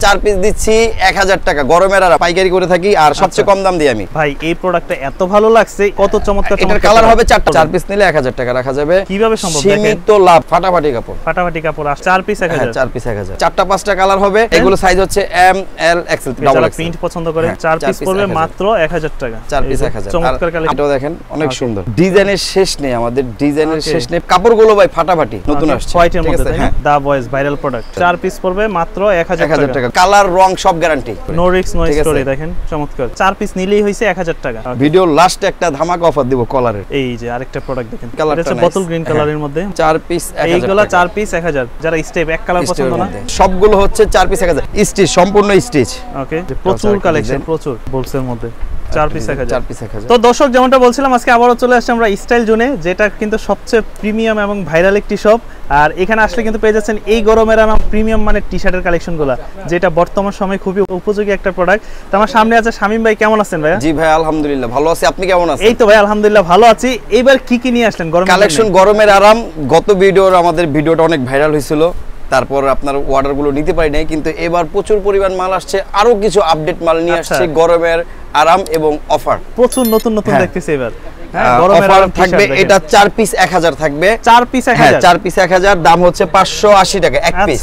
4 piece দিচ্ছি 1000 টাকা গরমের আর পাইকারি করে থাকি আর সবচেয়ে কম দাম দিই আমি। ভাই এই প্রোডাক্টটা এত ভালো লাগছে, কত চমৎকার। এটার কালার হবে 4টা, 4 পিস নিলে 1000 টাকা রাখা যাবে। কিভাবে সম্ভব দেখেন, সীমিত লাভ। ফাটাফাটি কাপড়, ফাটাফাটি কাপড়। আর 4 পিস 1000। 4 পিস 1000, 4টা 5টা কালার হবে। এগুলো সাইজ হচ্ছে M L XL double XL. Print পছন্দ করেন 4 পিস পড়বে মাত্র 1000 টাকা। 4 পিস 1000। চমৎকার কালেকশন। এটাও দেখেন অনেক সুন্দর, ডিজাইনের শেষ নেই আমাদের, ডিজাইনের শেষ নেই। কাপড়গুলো ভাই ফাটাফাটি, নতুন আসছে হোয়াইটের মধ্যে, the boys viral product. 4 piece পড়বে মাত্র 1000 টাকা। কালার রং সব guarantee, no risk no story. দেখেন চমৎকার, 4 পিস নিলেই হইছে 1000 টাকা। ভিডিও লাস্টে একটা ধামাকা অফার দিব কলারের। এই যে আরেকটা প্রোডাক্ট দেখেন, এটা হচ্ছে বোতল গ্রিন কালারের মধ্যে। 4 পিস 1000। এইগুলা 4 পিস 1000। যারা স্টেপ এক কালার পছন্দ না, সবগুলো হচ্ছে 4 পিস 1000 স্টিচ, সম্পূর্ণ স্টিচ। ওকে, প্রচুর কালেকশন, প্রচুর বলসের মধ্যে। 4 পিস 1000। 4 পিস 1000। তো দর্শক, যেমনটা বলছিলাম, আজকে আবারো চলে আসছে আমরা স্টাইল জোনে, যেটা কিন্তু সবচেয়ে প্রিমিয়াম এবং ভাইরাল একটি শপ। আর এখানে আসলে কিন্তু পেয়ে যাচ্ছেন এই গরমের আরাম প্রিমিয়াম মানে টি-শার্টের কালেকশনগুলো, যেটা বর্তমান সময়ে খুবই উপযোগী একটা প্রোডাক্ট। তো আমার সামনে আছে শামীম ভাই। কেমন আছেন ভাই? জি ভাই, আলহামদুলিল্লাহ ভালো আছি। আপনি কেমন আছেন? এই তো ভাই আলহামদুলিল্লাহ ভালো আছি। এইবার কি কি নিয়ে আসলেন গরমের কালেকশন? গরমের আরাম। গত আমাদের ভিডিওটা অনেক ভাইরাল হয়েছিল, তারপর আপনার অর্ডারগুলো নিতে পারি নাই, কিন্তু এবার প্রচুর পরিমাণ মাল আসছে, আরো কিছু আপডেট মাল নিয়ে আসছে গরমের আরাম এবং অফার। প্রচুর নতুন নতুন দেখতেছি এবার। অফার থাকবে, এটা 4 পিস 1000 থাকবে। 4 পিস 1000। 4 পিস 1000, দাম হচ্ছে 580 টাকা এক পিস।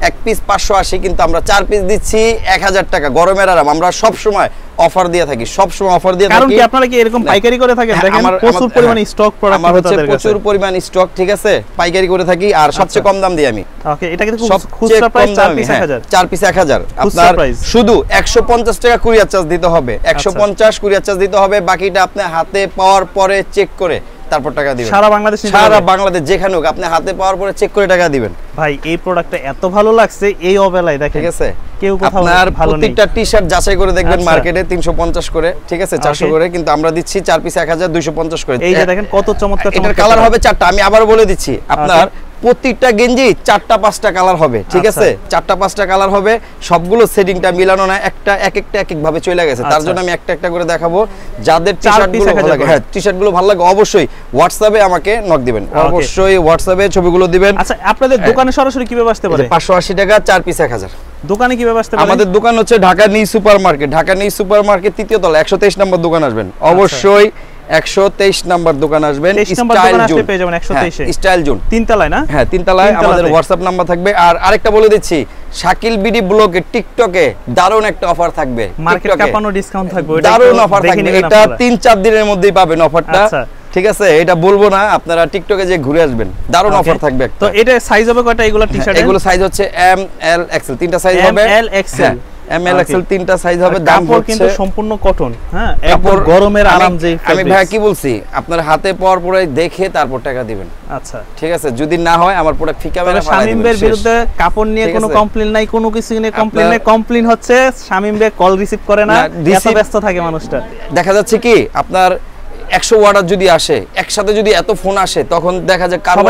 এক পিস 580, কিন্তু আমরা 4 পিস দিচ্ছি 1000 টাকা গরমের আরাম। আমরা সব সময় অফার দিয়ে থাকি, সব সময় অফার দিয়ে থাকি। কারণ কি আপনারা কি এরকম পাইকারি করে থাকেন? দেখেন প্রচুর পরিমাণ স্টক প্রোডাক্ট আমার হচ্ছে, প্রচুর পরিমাণ স্টক, ঠিক আছে, পাইকারি করে থাকি আর সবচেয়ে কম দাম দিই আমি। ওকে, এটা কিন্তু খুচরা প্রাইস 4 পিস 1000। 4 পিস 1000 আপনার শুধু 150 টাকা কুরিয়ার চার্জ দিতে হবে। 150 কুরিয়ার চার্জ দিতে হবে, বাকিটা আপনি হাতে পাওয়ার পরে চেক করে তারপর টাকা দিবেন। সারা বাংলাদেশ, সারা বাংলাদেশ যেখানে হোক আপনি হাতে পাওয়ার পরে চেক করে টাকা দিবেন। ভাই এই প্রোডাক্টটা এত ভালো লাগছে এই অবেলায়, দেখেন ঠিক আছে, কেউ কোথাও আপনার প্রত্যেকটা টি-শার্ট যাচাই করে দেখবেন মার্কেটে 350 করে, ঠিক আছে, 400 করে, কিন্তু আমরা দিচ্ছি 4 পিস 1000 250 করে। এই যে দেখেন কত চমৎকার। এটার কালার হবে 4টা, আমি আবার বলে দিচ্ছি, আপনার প্রত্যেকটা গেঞ্জি 4টা 5টা কালার হবে, ঠিক আছে, 4টা 5টা কালার হবে। সবগুলো সেটিংটা মিলানো না, একটা এক এক ভাবে চলে গেছে, তার জন্য আমি একটা একটা করে দেখাবো। যাদের টি-শার্ট গুলো ভালো লাগে, হ্যাঁ টি-শার্ট গুলো ভালো লাগে, অবশ্যই হোয়াটসঅ্যাপে আমাকে নক দিবেন, অবশ্যই হোয়াটসঅ্যাপে ছবিগুলো দিবেন। আচ্ছা, আপনাদের দোকানে সরাসরি কিভাবে আসতে পারে? 580 টাকা 4 পিস 1000। দোকানে কিভাবে আসতে পারে? আমাদের দোকান হচ্ছে Dhaka new super market, Dhaka new super market 3য় তলা 123 নম্বর দোকান আসবেন, অবশ্যই 123 নাম্বার দোকান আসবেন। স্টাইল জোন পেয়ে যাবেন 123 এ, স্টাইল জোন 3 তলায় না? হ্যাঁ 3 তলায় আমাদের হোয়াটসঅ্যাপ নাম্বার থাকবে। আর আরেকটা বলে দিচ্ছি, শাকিল বিডি ব্লগে টিকটকে দারুণ একটা অফার থাকবে, মার্কেট কাপানো ডিসকাউন্ট থাকবে, ওটা দারুণ অফার থাকবে। এটা 3-4 দিনের মধ্যেই পাবেন অফারটা, ঠিক আছে, এটা বলবো না, আপনারা টিকটকে যে ঘুরে আসবেন, দারুণ অফার থাকবে একটা। তো এটা সাইজ হবে কয়টা এগুলা টি-শার্ট? এগুলো সাইজ হচ্ছে এম এল এক্সেল, 3টা সাইজ হবে। M L XL, M L XL 3টা সাইজ হবে। দাম কিন্তু সম্পূর্ণ কটন, হ্যাঁ, একদম গরমের আরাম। যে আমি ভাই কি বলছি, আপনার হাতে পাওয়ার পরে দেখে তারপর টাকা দিবেন। আচ্ছা ঠিক আছে, যদি না হয় আমার প্রোডাক্ট ফিকা মেরে ফেলাই দিবেন। শামীম ভাইয়ের বিরুদ্ধে কাপড় নিয়ে কোনো কমপ্লেইন নাই, কোনো কিছু নিয়ে কমপ্লেইন নাই। কমপ্লেইন হচ্ছে শামীম ভাই কল রিসিভ করে না, এত ব্যস্ত থাকে মানুষটা। দেখা যাচ্ছে কি আপনার 100 অর্ডার যদি আসে, একসাথে যদি এত ফোন আসে, তখন দেখা যায় কারো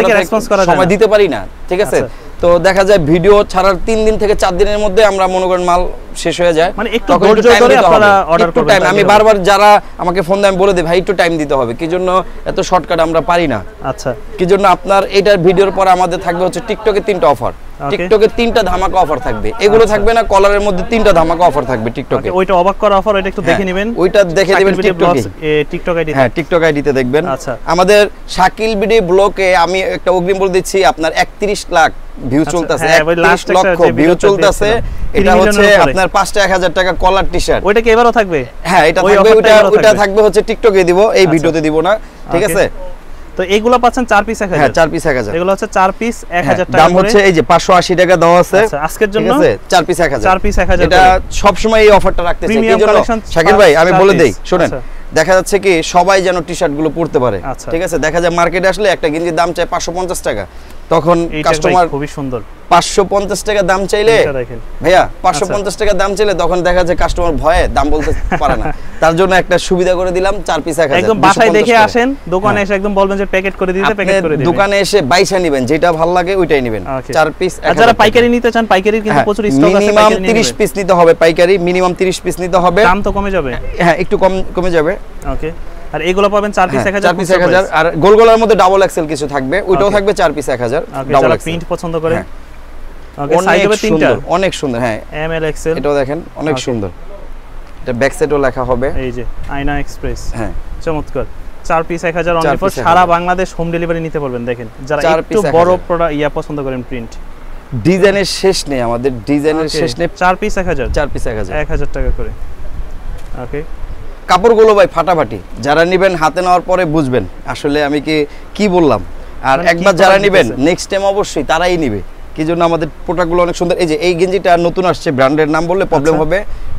সময় দিতে পারি না, ঠিক আছে। তো দেখা যায় ভিডিও ছাড়ার 3 দিন থেকে 4 দিনের মধ্যে আমরা মনে করেন মাল শেষ হয়ে যায়, মানে একটু ধৈর্য ধরে আপনারা অর্ডার করবেন। আমি বারবার যারা আমাকে ফোন দেয় আমি বলে দিই, ভাই একটু টাইম দিতে হবে, কি জন্য এত শর্টকাট আমরা পারি না। আচ্ছা, কি জন্য আপনার এটার ভিডিওর পর আমাদের থাকবে হচ্ছে টিকটকে 3টা অফার, টিকটকে 3টা ধামাকা অফার থাকবে। এগুলো থাকবে না, কলারের মধ্যে 3টা ধামাকা অফার থাকবে টিকটকে। ওইটা অবাক করা অফার, ওইটা একটু দেখে নেবেন, ওইটা দেখে দিবেন টিকটকে, টিকটক আইডি, হ্যাঁ টিকটক আইডিতে দেখবেন। আচ্ছা, আমাদের শাকিল বিডি ব্লগে আমি একটা অগ্রিম বলে দিচ্ছি, আপনার 31 লাখ ভিউ চলতেছে, 31 লক্ষ ভিউ চলতেছে। এটা হচ্ছে আপনার 5টা 1000 টাকা কলার টি-শার্ট। ওইটা কি এবারও থাকবে? হ্যাঁ এটা থাকবে, ওইটা থাকবে হচ্ছে টিকটকে দিব, এই ভিডিওতে দিব না, ঠিক আছে। তো এগুলো পাচ্ছেন 4 পিস 1000। হ্যাঁ 4 পিস 1000, এগুলো হচ্ছে 4 পিস 1000 টাকা, দাম হচ্ছে এই যে 580 টাকা দেওয়া আছে। আচ্ছা, আজকের জন্য 4 পিস 1000, 4 পিস 1000। এটা সব সময় এই অফারটা রাখতেছে, কি জন্য শাকিল ভাই আমি বলে দেই, শুনেন, দেখা যাচ্ছে কি সবাই যেন টি-শার্ট গুলো পরতে পারে, ঠিক আছে। দেখা যায় মার্কেটে আসলে একটা গেঞ্জির দাম চাই 550 টাকা, তখন কাস্টমার খুবই সুন্দর 550 টাকা দাম চাইলে, ভাইয়া 550 টাকা দাম চাইলে তখন দেখা যায় কাস্টমার ভয়ে দাম বলতে পারে না। তার জন্য একটা সুবিধা করে দিলাম, 4 পিস 1000, একদম বাসায় দেখে আসেন, দোকানে এসে একদম বলবেন যে প্যাকেট করে দিতে, প্যাকেট করে দিবেন। দোকানে এসে বাইসা নেবেন, যেটা ভালো লাগে ওইটাই নেবেন, 4 পিস 1000। যারা পাইকারি নিতে চান, পাইকারির কিন্তু প্রচুর স্টক আছে, মিনিমাম 30 পিস নিতে হবে পাইকারি, মিনিমাম 30 পিস নিতে হবে। দাম তো কমে যাবে, হ্যাঁ একটু কমে যাবে। ওকে, আর এগুলো পাবেন 4 পিস 1000, 4 পিস 1000। আর গোলগোলার মধ্যে ডাবল এক্সেল কিছু থাকবে, ওইটাও থাকবে 4 পিস 1000 ডাবল এক্সেল। প্রিন্ট পছন্দ করে ওকে সাইজ হবে তিনটা অনেক সুন্দর হ্যাঁ এম এল এক্সেল এটাও দেখেন অনেক সুন্দর এটা ব্যাক সাইডেও লেখা হবে এই যে আয়না এক্সপ্রেস হ্যাঁ চমৎকার 4 পিস 1000 অনলি ফর সারা বাংলাদেশ হোম ডেলিভারি নিতে পারবেন দেখেন যারা একটু বড় প্রোডাক্ট ইয়া পছন্দ করেন প্রিন্ট ডিজাইনের শেষ নেই আমাদের ডিজাইনের শেষ নেই 4 পিস 1000 4 পিস 1000 টাকা করে ওকে কাপড়গুলো ভাই ফাটাফাটি যারা নেবেন হাতে নেওয়ার পরে বুঝবেন আসলে আমি কি বললাম আর একবার যারা নেবেন নেক্সট টাইম অবশ্যই তারাই নেবে কি জন্য আমাদের প্রোডাক্টগুলো অনেক সুন্দর এই যে এই গেঞ্জিটা নতুন আসছে ব্র্যান্ডের নাম বললে প্রবলেম হবে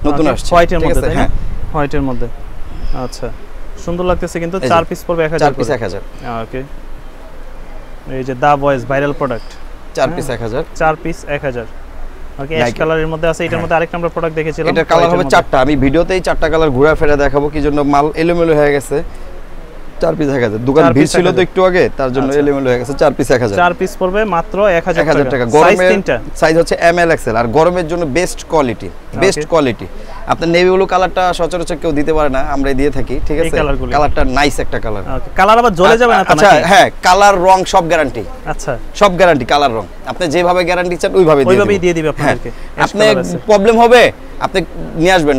নতুন আসছে হোয়াইটের মধ্যে হ্যাঁ হোয়াইটের মধ্যে আচ্ছা সুন্দর লাগতেছে কিন্তু 4 পিস পড়বে 1000 4 পিস 1000 ওকে এই যে the voice viral product 4 piece 1000 4 piece 1000 okay ash কালারের মধ্যে আছে এটার মধ্যে আরেকটা আমরা প্রোডাক্ট দেখেছিলাম এটা কালার হবে 4টা আমি ভিডিওতেই 4টা কালার ঘুরা ফেরা দেখাবো কি জন্য মাল এলোমেলো হয়ে গেছে 4 পিস 1000 দোকান ভিড় ছিল তো একটু আগে তার জন্য এলোমেলো হয়ে গেছে 4 পিস 1000 4 পিস পড়বে মাত্র 1000 টাকা গরমের সাইজ হচ্ছে এম এল এক্সেল আর গরমের জন্য বেস্ট কোয়ালিটি আপনার নেভি ব্লু কালারটা সচরাচর কেউ দিতে পারে না আমরাই দিয়ে থাকি ঠিক আছে কালারটা নাইস একটা কালার কালার আবার জ্বলে যাবে না তো আচ্ছা হ্যাঁ কালার রং সব গ্যারান্টি আচ্ছা সব গ্যারান্টি কালার রং আপনি যেভাবে গ্যারান্টি চান ওইভাবেই দিয়ে দিবে আপনাদেরকে আপনি প্রবলেম হবে আপনি নিয়ে আসবেন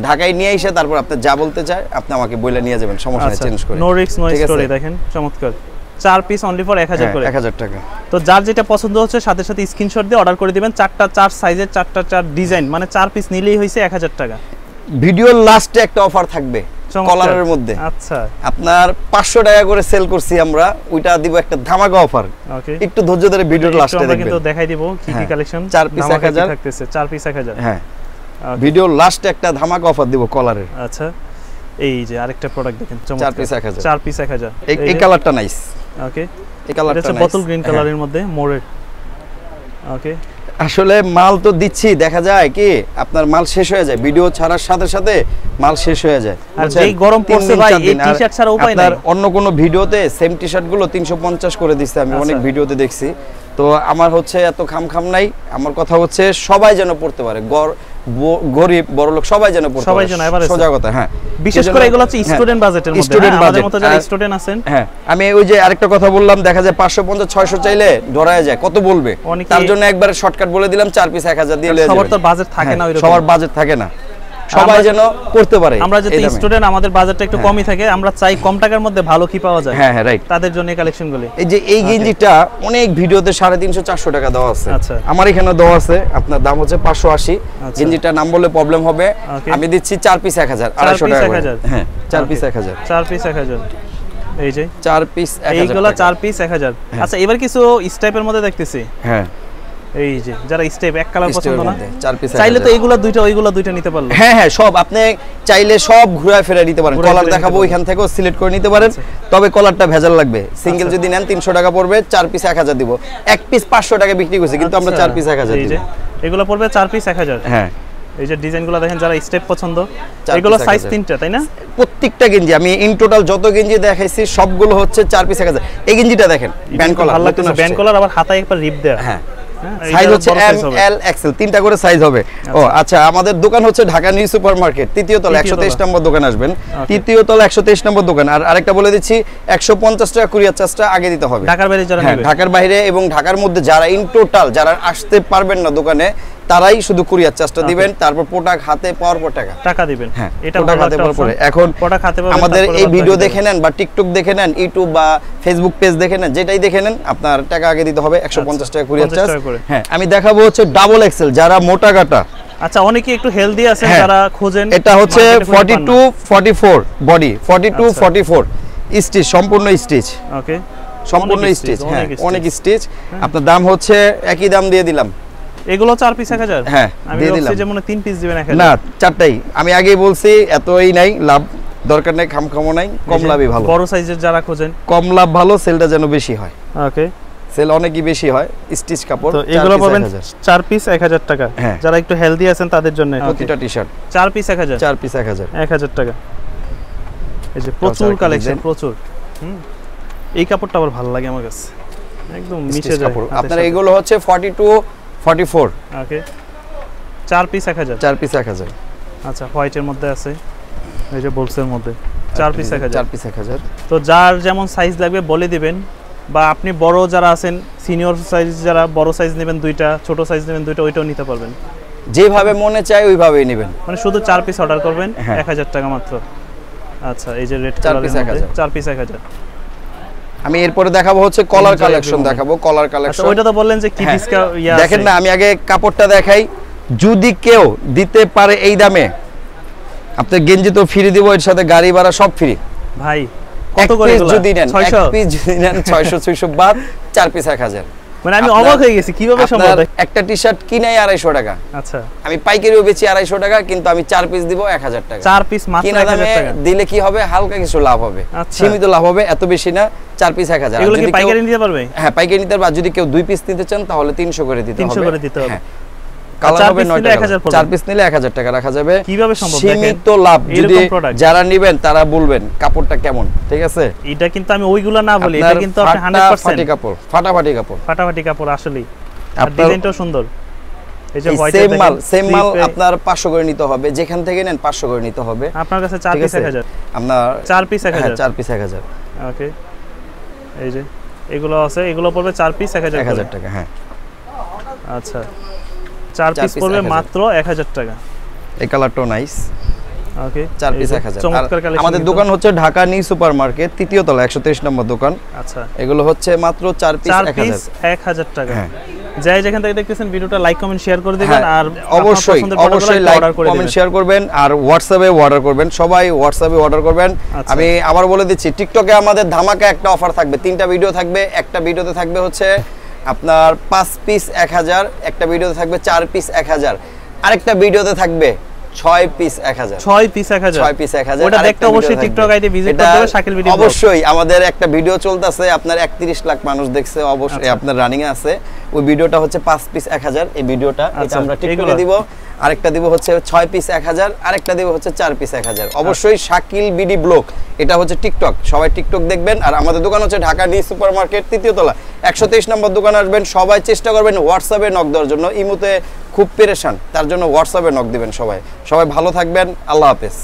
ঢাকায় নিয়ে এসে তারপর আপনি যা বলতে চায় আপনি আমাকে বইলা নিয়ে যাবেন সমস্যা নেই চেঞ্জ করে নো রিস্ক নো স্টোরি দেখেন চমৎকার 4 পিস অনলি ফর 1000 করে 1000 টাকা তো যার যেটা পছন্দ হচ্ছে সাথে সাথে স্ক্রিনশট দিয়ে অর্ডার করে দিবেন 4টা 4 সাইজের 4টা 4 ডিজাইন মানে 4 পিস নিলেই হইছে 1000 টাকা ভিডিওর লাস্টে একটা অফার থাকবে কলারের মধ্যে আচ্ছা আপনার 500 টাকা করে সেল করছি আমরা ওইটা দিব একটা ধামাকা অফার ওকে একটু ধৈর্য ধরে ভিডিওর লাস্টে দেখবেন আমরা কিন্তু দেখাই দিব কি কি কালেকশন 4 পিস 1000 থাকতেছে 4 পিস 1000 হ্যাঁ ভিডিওর লাস্টে একটা ধামাকা অফার দিব কলারের আচ্ছা এই যে আরেকটা প্রোডাক্ট দেখেন চমৎকার 4 পিস 1000 4 পিস 1000 এই কালারটা নাইস ওকে এই কালারটা নাইস বোতল গ্রিন কালারের মধ্যে মোরেড ওকে আসলে মাল তো দিচ্ছি দেখা যায় কি আপনার মাল শেষ হয়ে যায় ভিডিও ছাড়ার সাথে সাথে মাল শেষ হয়ে যায় আর যেই গরম পড়ছে ভাই এই টি-শার্ট ছাড়া উপায় নাই অন্য কোন ভিডিওতে সেম টি-শার্ট গুলো 350 করে দিচ্ছে আমি অনেক ভিডিওতে দেখছি তো আমার হচ্ছে এত খাম নাই আমার কথা হচ্ছে সবাই যেন পড়তে পারে গরিব বড়লোক সবাই যেন পড়তে পারে সোজা কথা হ্যাঁ বিশেষ করে এগুলো হচ্ছে স্টুডেন্ট বাজেটের মধ্যে আমাদের মতো যারা স্টুডেন্ট আছেন হ্যাঁ আমি ওই যে আরেকটা কথা বললাম দেখা যায় 550 600 চাইলে ধরায় যায় কত বলবে তার জন্য একবার শর্টকাট বলে দিলাম 4 পিস 1000 দিয়ে সবার তো বাজেট থাকে না ওইরকম সবার বাজেট থাকে না সবাই যেন করতে পারে আমরা যেহেতু স্টুডেন্ট আমাদের বাজেটটা একটু কমই থাকে আমরা চাই কম টাকার মধ্যে ভালো কি পাওয়া যায় হ্যাঁ রাইট তাদের জন্য এই কালেকশনগুলো এই যে এই গেঞ্জিটা অনেক ভিডিওতে 350 400 টাকা দেওয়া আছে আচ্ছা আমার এখানে দেওয়া আছে আপনার দাম হচ্ছে 580 গেঞ্জিটা নাম বললে প্রবলেম হবে আমি দিচ্ছি 4 পিস 1000 250 টাকা হ্যাঁ 4 পিস 1000 4 পিস 1000 এই যে 4 পিস 1000 এইগুলা 4 পিস 1000 আচ্ছা এবার কিছু স্টাইপের মধ্যে দেখতেছি হ্যাঁ এই যে যারা স্টেপ এক কালার পছন্দ না 4 পিস চাইলে তো এইগুলা দুইটা ওইগুলা দুইটা নিতে পারলো হ্যাঁ সব আপনি চাইলে সব ঘুরায় ফেরা নিতে পারেন কলার দেখাবো ওইখান থেকেও সিলেক্ট করে নিতে পারেন তবে কলারটা ভেজাল লাগবে সিঙ্গেল যদি নেন 300 টাকা পড়বে 4 পিস 1000 দিব এক পিস 500 টাকা বিক্রি করছে কিন্তু আমরা 4 পিস 1000 দিব এগুলা পড়বে 4 পিস 1000 হ্যাঁ এই যে ডিজাইনগুলো দেখেন যারা স্টেপ পছন্দ এগুলো সাইজ 3টা তাই না প্রত্যেকটা গেঞ্জি আমি ইন টোটাল যত গেঞ্জি দেখাইছি সবগুলো হচ্ছে 4 পিস 1000 এই গেঞ্জিটা দেখেন ব্যান্ড কলার ভালো লাগছে ব্যান্ড কলার আবার হাতায় একবার রিপ দেয়া হ্যাঁ সাইজ হচ্ছে এম এল এক্সেল তিনটা করে সাইজ হবে ও আচ্ছা আমাদের দোকান হচ্ছে ঢাকা নিউ সুপার মার্কেট তৃতীয় তলা 123 নম্বর দোকান আসবেন তৃতীয় তলা 123 নম্বর দোকান আর আরেকটা বলে দিচ্ছি 150 টাকা কুরিয়ার চার্জটা আগে দিতে হবে ঢাকার বাইরে যারা নেবে ঢাকার বাইরে এবং ঢাকার মধ্যে যারা ইন টোটাল যারা আসতে পারবেন না দোকানে তারাই শুধু কুরিয়ার চার্জটা দিবেন তারপর প্রোডাক্ট হাতে পাওয়ার পর টাকা দিবেন হ্যাঁ এটা প্রোডাক্ট হাতে পাওয়ার পরে এখন প্রোডাক্ট হাতে পাবেন আমাদের এই ভিডিও দেখে নেন বা টিকটক দেখে নেন ইউটিউব বা ফেসবুক পেজ দেখে নেন যেটাই দেখে নেন আপনার টাকা আগে দিতে হবে 150 টাকা কুরিয়ার চার্জ হ্যাঁ আমি দেখাবো হচ্ছে ডাবল এক্সেল যারা মোটা কাটা আচ্ছা অনেকে একটু হেলদি আছেন যারা খোঁজেন এটা হচ্ছে 42 44 বডি 42 44 স্টিচ সম্পূর্ণ স্টিচ ওকে সম্পূর্ণ স্টিচ হ্যাঁ অনেক স্টিচ আপনার দাম হচ্ছে একই দাম দিয়ে দিলাম এগুলো 4 পিস 1000 হ্যাঁ আমি বলছি যে মনে 3 পিস দিবেন 1000 না চারটাই আমি আগেই বলছি এতই নাই লাভ দরকার নাই খামখামো নাই কম লাভই ভালো বড় সাইজের যারা খোঁজেন কম লাভ ভালো সেলটা যেন বেশি হয় ওকে সেল অনেকই বেশি হয় স্টিচ কাপড় তো এগুলো পাবেন 4 পিস 1000 টাকা যারা একটু হেলদি আছেন তাদের জন্য প্রতিটা টি-শার্ট 4 পিস 1000 4 পিস 1000 টাকা এই যে প্রচুর কালেকশন প্রচুর এই কাপড়টা আবার ভালো লাগে আমার কাছে একদম মিশে যায় আপনার এগুলো হচ্ছে 42 44 ওকে 4 পিস 1000 4 পিস 1000 আচ্ছা হোয়াইটের মধ্যে আছে এই যে বলসের মধ্যে 4 পিস 1000 4 পিস 1000 তো যার যেমন সাইজ লাগবে বলে দিবেন বা আপনি বড় যারা আছেন সিনিয়র সাইজ যারা বড় সাইজ নেবেন দুইটা, ছোট সাইজ নেবেন দুইটা, ওইটাও নিতে পারবেন। যেভাবে মনে চায় ওইভাবেই নেবেন। মানে শুধু 4 পিস অর্ডার করবেন 1000 টাকা মাত্র। আচ্ছা এই যে রেড কালারের মধ্যে 4 পিস 1000। আমি এরপরে দেখাবো হচ্ছে কলার কালেকশন দেখাবো, কলার কালেকশন। ওইটা তো বললেন যে কি ডিসকাউন্ট আছে। দেখেন না, আমি আগে কাপড়টা দেখাই। যদি কেউ দিতে পারে এই দামে, আপনি গেঞ্জি তো ফ্রি দিব, এর সাথে গাড়ি ভাড়া সব ফ্রি। ভাই কত করে এগুলা? যদি নেন এক পিস যদি নেন 600 600 বাদ, 4 পিস 1000। মানে আমি অবাক হয়ে গেছি কিভাবে সম্ভব। একটা টি-শার্ট কিনাই 250 টাকা। আচ্ছা আমি পাইকারিও বেচি 250 টাকা, কিন্তু আমি 4 পিস দিব 1000 টাকা। 4 পিস মাত্র 1000 টাকা দিলে কি হবে, হালকা কিছু লাভ হবে, সীমিত লাভ হবে, এত বেশি না। 4 পিস 1000। এগুলো কি পাইকারি নিতে পারবে? হ্যাঁ পাইকারি নিতে পারবে। যদি কেউ 2 পিস নিতে চান তাহলে 300 করে দিতে হবে। 300 করে দিতে হবে। কালার হবে 9 টাকা। 4 পিস নিলে 1000 টাকা রাখা যাবে। কিভাবে সম্ভব? সীমিত লাভ। যদি যারা নেবেন তারা বলবেন কাপড়টা কেমন, ঠিক আছে? এটা কিন্তু আমি ওইগুলা না বলি, এটা কিন্তু আপনি 100% কাপড়, ফাটাফাটি কাপড়, ফাটাফাটি কাপড় আসলেই। আর ডিজাইনটাও সুন্দর। এই যে হোয়াইট সেম মাল আপনার 500 করে নিতে হবে। যেখান থেকে নেন 500 করে নিতে হবে। আপনার কাছে 4 পিস 1000। আপনার 4 পিস 1000। হ্যাঁ 4 পিস 1000। ওকে এই যে এগুলো আছে, এগুলো পড়বে 4 পিস 1000 টাকা। হ্যাঁ আচ্ছা 4 পিস পড়বে মাত্র 1000 টাকা। এই কালারটাও নাইস। ওকে 4 পিস 1000। চমৎকার কালেকশন। আমাদের দোকান হচ্ছে ঢাকা নিউ সুপার মার্কেট, তৃতীয় তলা, 123 নম্বর দোকান। আচ্ছা এগুলো হচ্ছে মাত্র 4 পিস 1000 টাকা। হ্যাঁ যাই যেখান থেকে দেখতেছেন ভিডিওটা লাইক কমেন্ট শেয়ার করে দিবেন। আর অবশ্যই লাইক কমেন্ট শেয়ার করবেন, আর হোয়াটসঅ্যাপে অর্ডার করবেন। সবাই হোয়াটসঅ্যাপে অর্ডার করবেন। আমি আবার বলে দিচ্ছি, টিকটকে আমাদের ধামাকা একটা অফার থাকবে। 3টা ভিডিও থাকবে। একটা ভিডিওতে থাকবে হচ্ছে আপনার 5 পিস 1000, একটা ভিডিওতে থাকবে 4 পিস 1000, আরেকটা ভিডিওতে থাকবে 6 পিস 1000। 6 পিস 1000। 6 পিস 1000। ওটা দেখতে অবশ্যই টিকটক আইডি ভিজিট করতে হবে, শাকিল ভিডিও। অবশ্যই আমাদের একটা ভিডিও চলতেছে, আপনার 31 লাখ মানুষ দেখছে, অবশ্যই আপনার রানিং এ আছে। ওই ভিডিওটা হচ্ছে 5 পিস 1000। এই ভিডিওটা এটা আমরা টিকটকে দিব। আরেকটা দিব হচ্ছে 6 পিস 1000, আরেকটা দিব হচ্ছে 4 পিস 1000। অবশ্যই শাকিল বিডি ব্লগ, এটা হচ্ছে টিকটক। সবাই টিকটক দেখবেন। আর আমাদের দোকান হচ্ছে ঢাকা নিউ সুপার মার্কেট, তৃতীয় তলা, 123 নম্বর দোকানে আসবেন। সবাই চেষ্টা করবেন হোয়াটসঅ্যাপে নক দেওয়ার জন্য। ইমুতে খুব পেরেশান, তার জন্য হোয়াটসঅ্যাপে নক দিবেন সবাই। সবাই ভালো থাকবেন। আল্লাহ হাফেজ।